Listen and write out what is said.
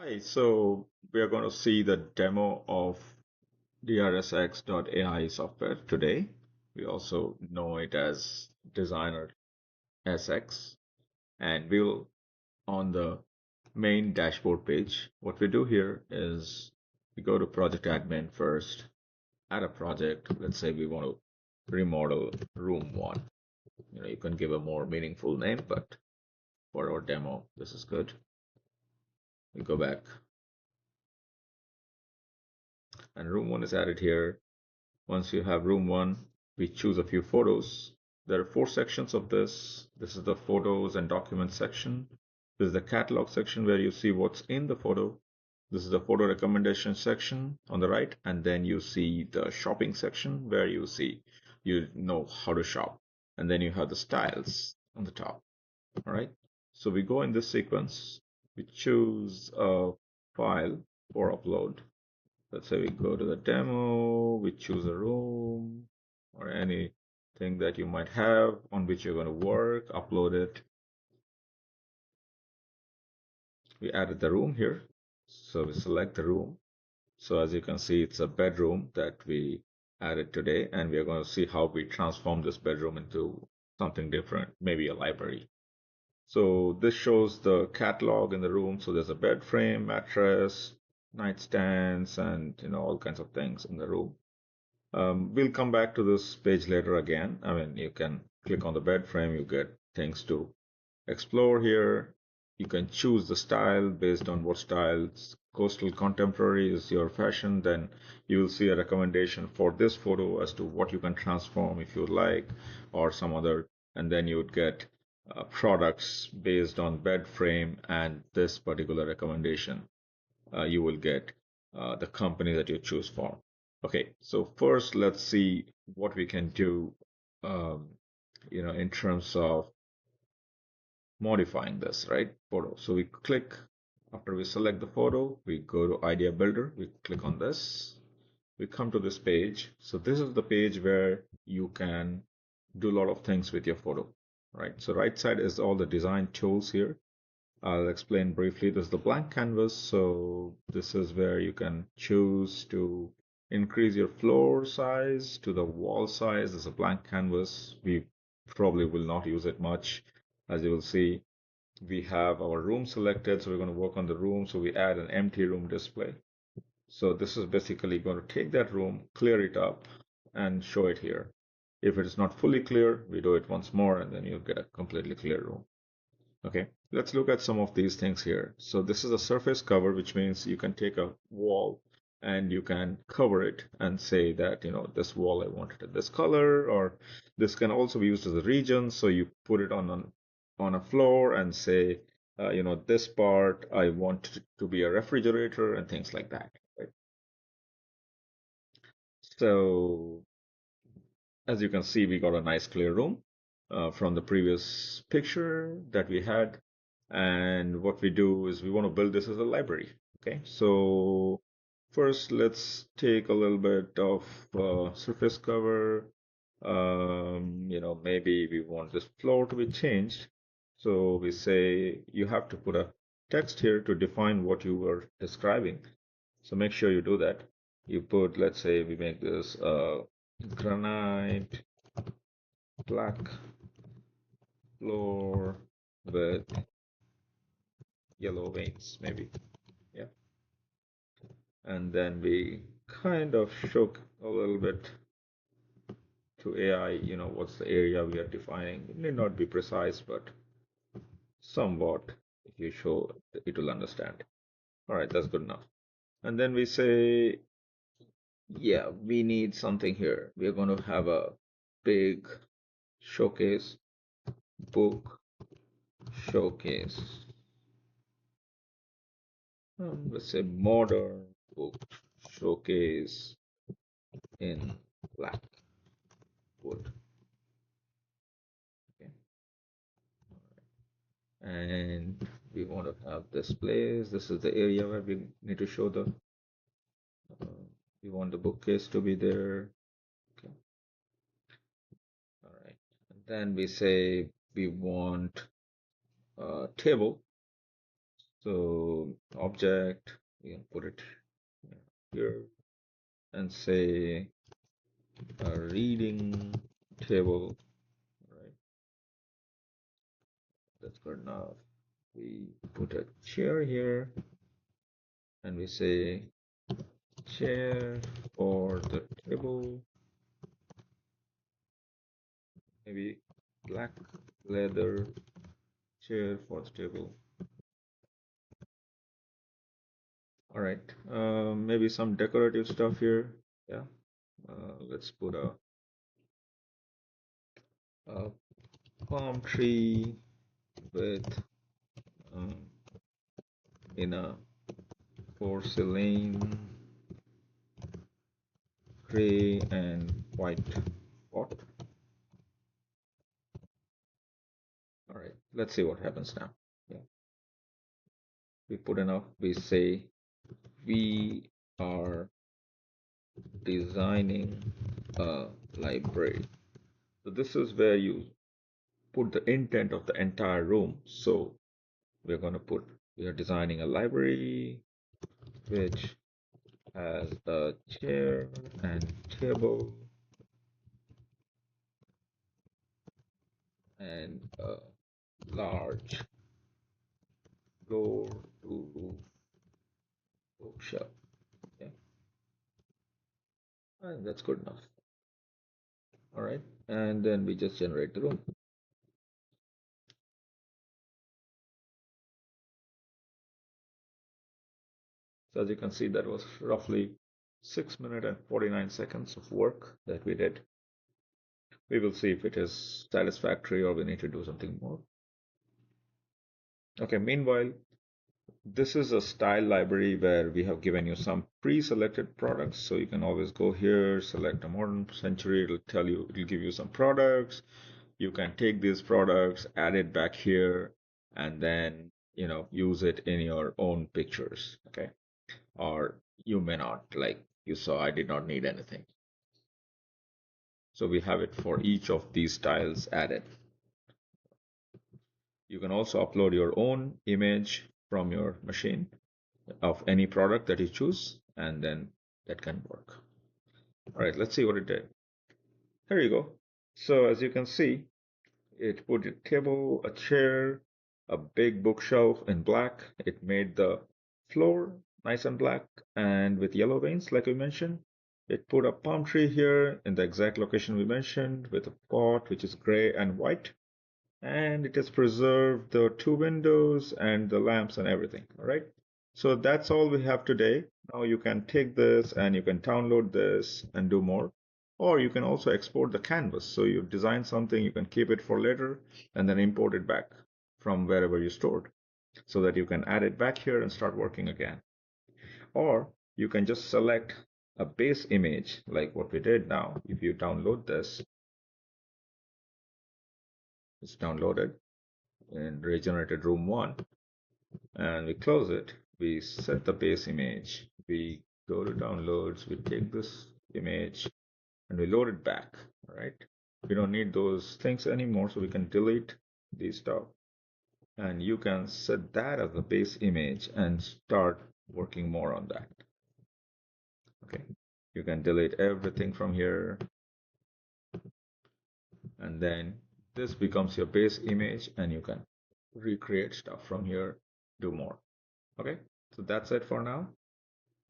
Hi, so we are going to see the demo of DRSX.ai software today. We also know it as DesignRSX, and we'll on the main dashboard page. What we do here is we go to project admin first, add a project. Let's say we want to remodel room one. You can give a more meaningful name, but for our demo, this is good. We go back, and room one is added here. Once you have room one, we choose a few photos. There are four sections of this. This is the photos and documents section. This is the catalog section where you see what's in the photo. This is the photo recommendation section on the right. And then you see the shopping section where you know how to shop. And then you have the styles on the top. All right. So we go in this sequence. We choose a file for upload. Let's say we go to the demo, we choose a room or anything that you might have on which you're going to work, upload it. We added the room here. So we select the room. So as you can see, it's a bedroom that we added today, and we are going to see how we transform this bedroom into something different, maybe a library. So this shows the catalog in the room. So there's a bed frame, mattress, nightstands, and all kinds of things in the room. We'll come back to this page later again. I mean, you can click on the bed frame, you get things to explore here. You can choose the style based on what styles. Coastal contemporary is your fashion. Then you will see a recommendation for this photo as to what you can transform if you like, or some other. And then you would get products based on bed frame and this particular recommendation. You will get the company that you choose for. Okay, so first let's see what we can do, um, in terms of modifying this, right? Photo. So we click, after we select the photo, we go to Idea Builder, we click on this, we come to this page. So this is the page where you can do a lot of things with your photo, right? So right side is all the design tools here. I'll explain briefly. This is the blank canvas. So this is where you can choose to increase your floor size to the wall size. This is a blank canvas. We probably will not use it much. As you will see, we have our room selected. So we're going to work on the room. So we add an empty room display. So this is basically going to take that room, clear it up, and show it here. If it is not fully clear, we do it once more, and then you get a completely clear room. Okay, let's look at some of these things here. So this is a surface cover, which means you can take a wall and you can cover it and say that, this wall I want it this color, or this can also be used as a region. So you put it on a floor and say, this part I want it to be a refrigerator and things like that. Right? So as you can see, we got a nice clear room from the previous picture that we had. And what we do is we want to build this as a library. Okay, so first let's take a little bit of surface cover. Maybe we want this floor to be changed. So we say you have to put a text here to define what you were describing. So make sure you do that. You put, let's say we make this granite black floor with yellow veins, maybe. Yeah. And then we kind of show a little bit to AI, what's the area we are defining. It may not be precise, but somewhat, if you show, it will understand. All right, that's good enough. And then we say, yeah, we need something here. We're going to have a big showcase, book showcase. Let's say modern book showcase in black wood. Okay. And we want to have displays. This is the area where we need to show uh, we want the bookcase to be there. Okay. All right. And then we say we want a table. So object, we can put it here and say a reading table, right? That's good enough. We put a chair here and we say chair for the table, maybe black leather chair for the table. All right, maybe some decorative stuff here. Yeah, let's put a palm tree with um, in a porcelain gray and white pot. All right, let's see what happens now. Yeah, we put enough. We say we are designing a library. So this is where you put the intent of the entire room. So we're going to put, we are designing a library which has a chair and table and a large floor to bookshelf. Yeah, and that's good enough. All right, and then we just generate the room. So as you can see, that was roughly 6 minutes and 49 seconds of work that we did. We will see if it is satisfactory or we need to do something more. Okay, meanwhile, this is a style library where we have given you some pre-selected products. So you can always go here, select a modern century. It'll tell you, it'll give you some products. You can take these products, add it back here, and then, use it in your own pictures. Okay. Or you may not, like you saw, I did not need anything. So we have it for each of these styles added. You can also upload your own image from your machine of any product that you choose, and then that can work. All right, let's see what it did. Here you go. So as you can see, it put a table, a chair, a big bookshelf in black. It made the floor nice and black and with yellow veins, like we mentioned. It put a palm tree here in the exact location we mentioned with a pot which is gray and white. And it has preserved the two windows and the lamps and everything. All right. So that's all we have today. Now you can take this and you can download this and do more. Or you can also export the canvas. So you design something, you can keep it for later and then import it back from wherever you stored so that you can add it back here and start working again. Or you can just select a base image like what we did now. If you download this, it's downloaded in regenerated room 1 and we close it. We set the base image. We go to downloads. We take this image and we load it back. All right. We don't need those things anymore, so we can delete these stuff. And you can set that as the base image and start working more on that. Okay. You can delete everything from here. And then this becomes your base image and you can recreate stuff from here, do more. Okay. So that's it for now.